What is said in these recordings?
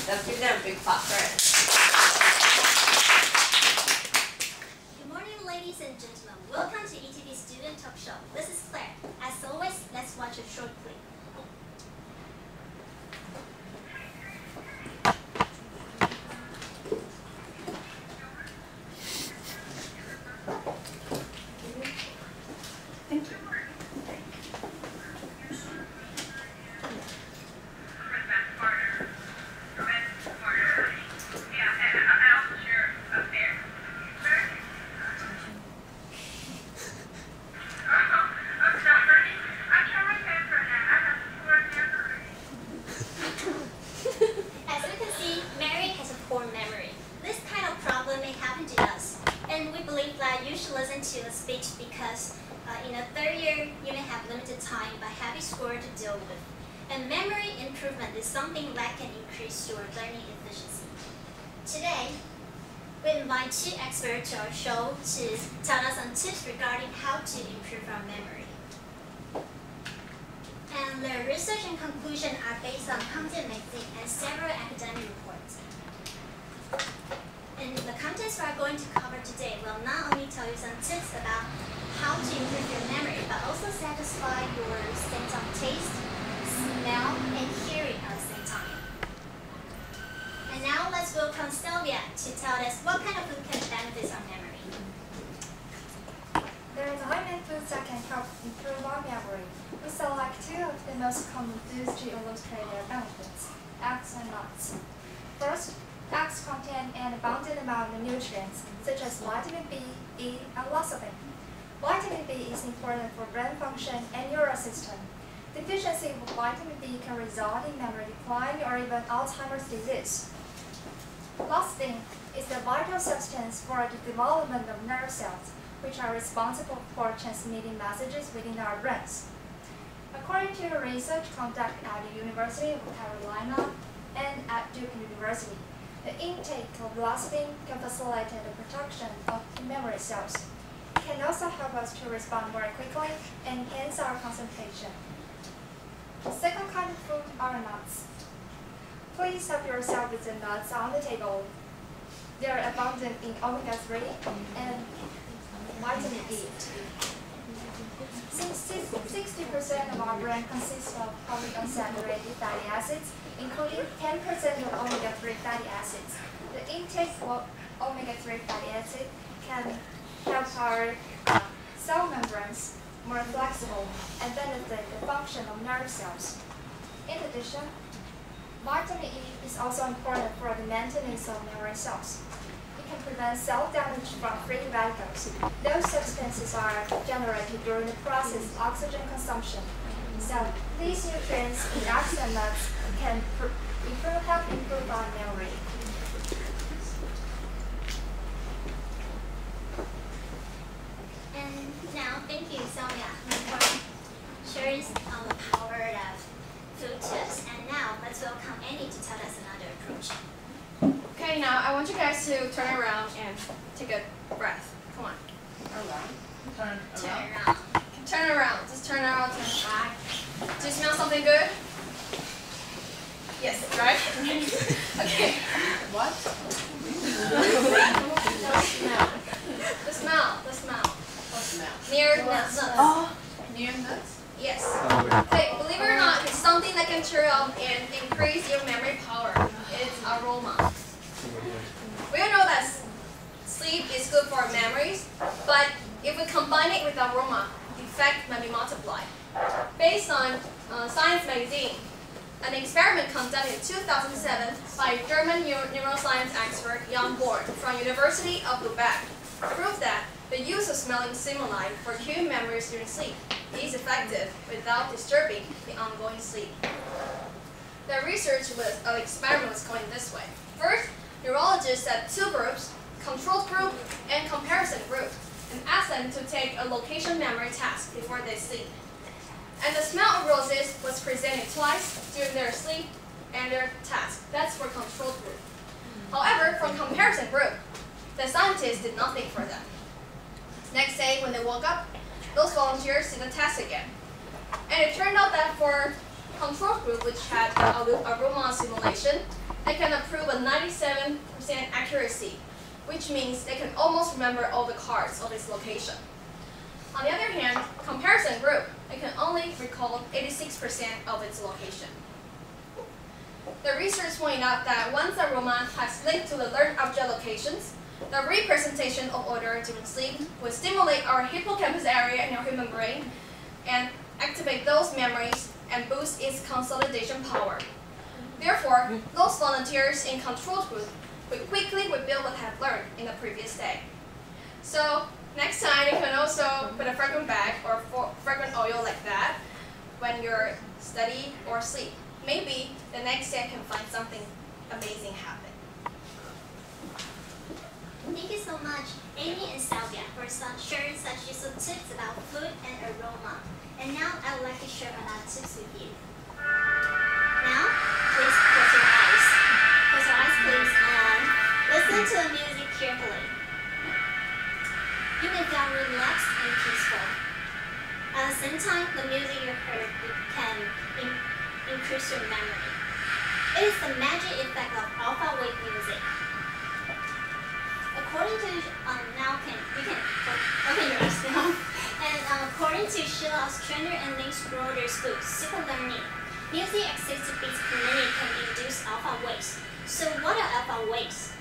Let's give them a big clap for it. Good morning, ladies and gentlemen. Welcome to ETV Student Talk Show. This is Claire. As always, let's watch a short clip. Thank you. Listen to a speech because in a third year you may have limited time but heavy score to deal with. And memory improvement is something that can increase your learning efficiency. Today, we invite two experts to our show to tell us some tips regarding how to improve our memory. And their research and conclusion are based on Content Magazine and several academic reports. And the contents we are going to cover today will not only tell you some tips about how to improve your memory, but also satisfy your sense of taste, smell, and hearing at the same time. And now let's welcome Sylvia to tell us what kind of food can benefit our memory. There are many foods that can help improve our memory. We select two of the most common foods to illustrate their benefits: eggs and nuts. First, eggs contain an abundant amount of nutrients, such as vitamin B, E, and lecithin. Vitamin B is important for brain function and neural system. Deficiency of vitamin B can result in memory decline or even Alzheimer's disease. Lecithin is the vital substance for the development of nerve cells, which are responsible for transmitting messages within our brains. According to research conducted at the University of Carolina and at Duke University, the intake of lecithin can facilitate the production of memory cells. It can also help us to respond more quickly and enhance our concentration. The second kind of food are nuts. Please help yourself with the nuts on the table. They are abundant in omega-3 and vitamin E. Since 60% of our brain consists of polyunsaturated fatty acids, including 10% of omega-3 fatty acids, the intake of omega-3 fatty acid can help our cell membranes more flexible and benefit the function of nerve cells. In addition, vitamin E is also important for the maintenance of memory cells. It can prevent cell damage from free radicals. Those substances are generated during the process of oxygen consumption. So these nutrients in eggs and nuts can help improve our memory. And now, thank you, Sylvia, for sharing the power of food tips. And now, let's welcome Annie to tell us another approach. Okay, now I want you guys to turn around and take a breath. Come on. Turn Turn around. around. Turn around. Just turn around. Do you smell something good? Yes, right? Okay. What? The smell. What smell? Near nuts. Oh, near nuts? Yes. Okay, believe it or not, it's something that can cheer up and increase your memory power. It's aroma. We all know that sleep is good for our memories, but if we combine it with aroma, the effect may be multiplied. Based on Science magazine, an experiment conducted in 2007 by a German neuroscience expert Jan Born from University of Lübeck proved that the use of smelling stimuli for cueing memories during sleep is effective without disturbing the ongoing sleep. The experiment was going this way. First, neurologists set two groups, control group and comparison group, and asked them to take a location memory task before they sleep. And the smell of roses was presented twice during their sleep and their task. That's for control group. However, for comparison group, the scientists did nothing for them. Next day, when they woke up, those volunteers did the test again. And it turned out that for control group, which had aroma simulation, they can approve a 97% accuracy, which means they can almost remember all the cards of its location. On the other hand, comparison group, they can only recall 86% of its location. The research pointed out that once a aroma has linked to the learned object locations, the representation of odor during sleep will stimulate our hippocampus area in our human brain and activate those memories and boost its consolidation power. Therefore, those volunteers in control group will quickly rebuild what they have learned in the previous day. So next time, you can also put a fragrant bag or fragrant oil like that when you're study or sleep. Maybe the next day can find something amazing happen. Thank you so much, Amy and Sylvia, for sharing such useful tips about food and aroma. And now I would like to share another tips with you. Now, please close your eyes. Close your eyes, please, and listen to the music carefully. You may feel relaxed and peaceful. At the same time, the music you heard can increase your memory. It is the magic effect of alpha wave music. According to you can open your eyes now. And according to Sheila Ostrander and Lynn Schroeder's book, Super Learning, music at 60 beats per minute can induce alpha waves. So what are alpha waves?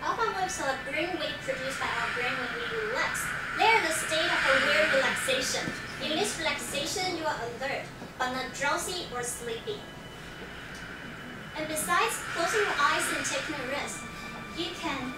Alpha waves are the brain wave produced by our brain when we relax. They are the state of aware relaxation. In this relaxation, you are alert, but not drowsy or sleepy. And besides closing your eyes and taking a rest, you can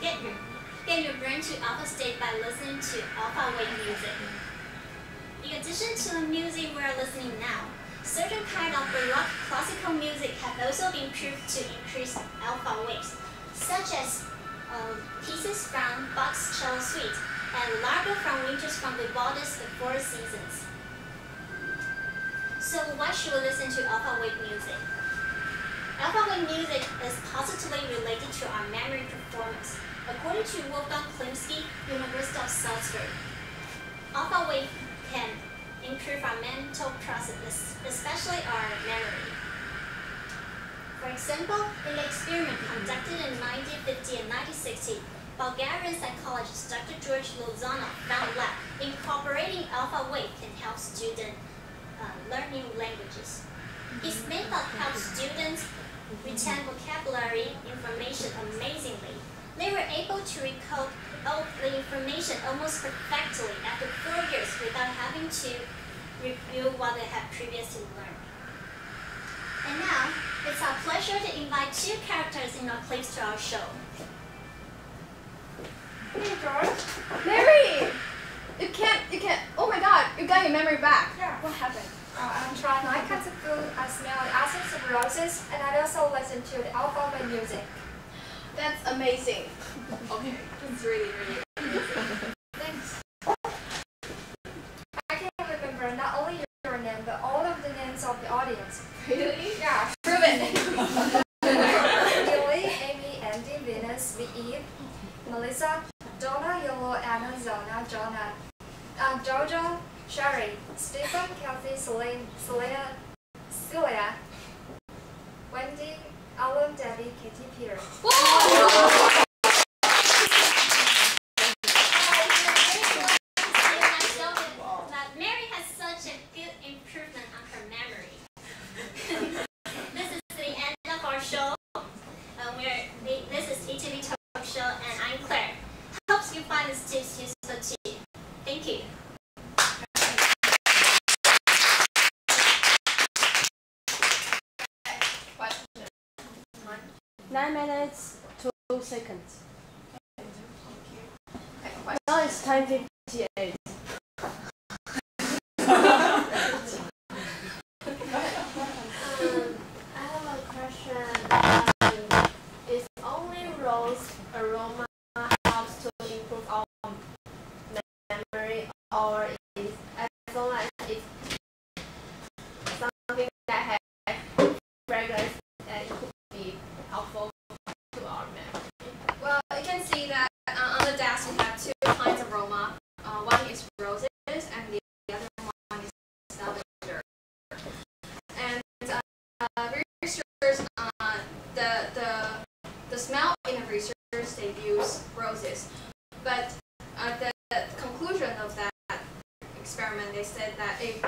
get your brain to alpha state by listening to alpha wave music. In addition to the music we are listening now, certain kind of Baroque classical music have also been proved to increase alpha waves, such as pieces from Bach's Cello Suite and Largo from Winters from Vivaldi's The Four Seasons. So why should we listen to alpha wave music? Alpha wave music is positively related to our memory performance. According to Wolfgang Klimsky, University of Salzburg, alpha wave can improve our mental processes, especially our memory. For example, in the experiment conducted in 1950 and 1960, Bulgarian psychologist Dr. George Lozanov found that incorporating alpha wave can help students learn new languages. His method helps students retain vocabulary information amazingly. They were able to recall all the information almost perfectly after 4 years without having to review what they had previously learned. And now, it's our pleasure to invite two characters in our clips to our show. Hey, George. Mary! You can't, oh my god, you got your memory back. Yeah. What happened? I'm trying my kinds of food. I smell the essence of roses, and I also listen to the alpha wave music. That's amazing. Okay, it's really amazing. Thanks. I can remember not only your name, but all of the names of the audience. Really? Yeah. Prove it. Julie, Amy, Andy, Venus, Eve, Melissa, Donna, Yolo, Anna, Zona, Jonah, Jojo, Sherry, Stephen, Kathy, Selena, Celia, Wendy, Alan, Debbie, Katie, Peter. Whoa! That Mary has such a good improvement on her memory. This is the end of our show. This is ETV Talk Show, and I'm Claire. Hope you find this tips useful too. Thank you. Question. 9 minutes, 2 seconds. Okay, Now it's time 58. I have a question. Is only rose aroma helps to improve our memory, or is as long as it's something that has fragrance and it could be helpful to our memory? Well, you can see that on the desk we have two kinds of aroma. One is roses and the other one is lavender. And research roses. But at the conclusion of that experiment, they said that if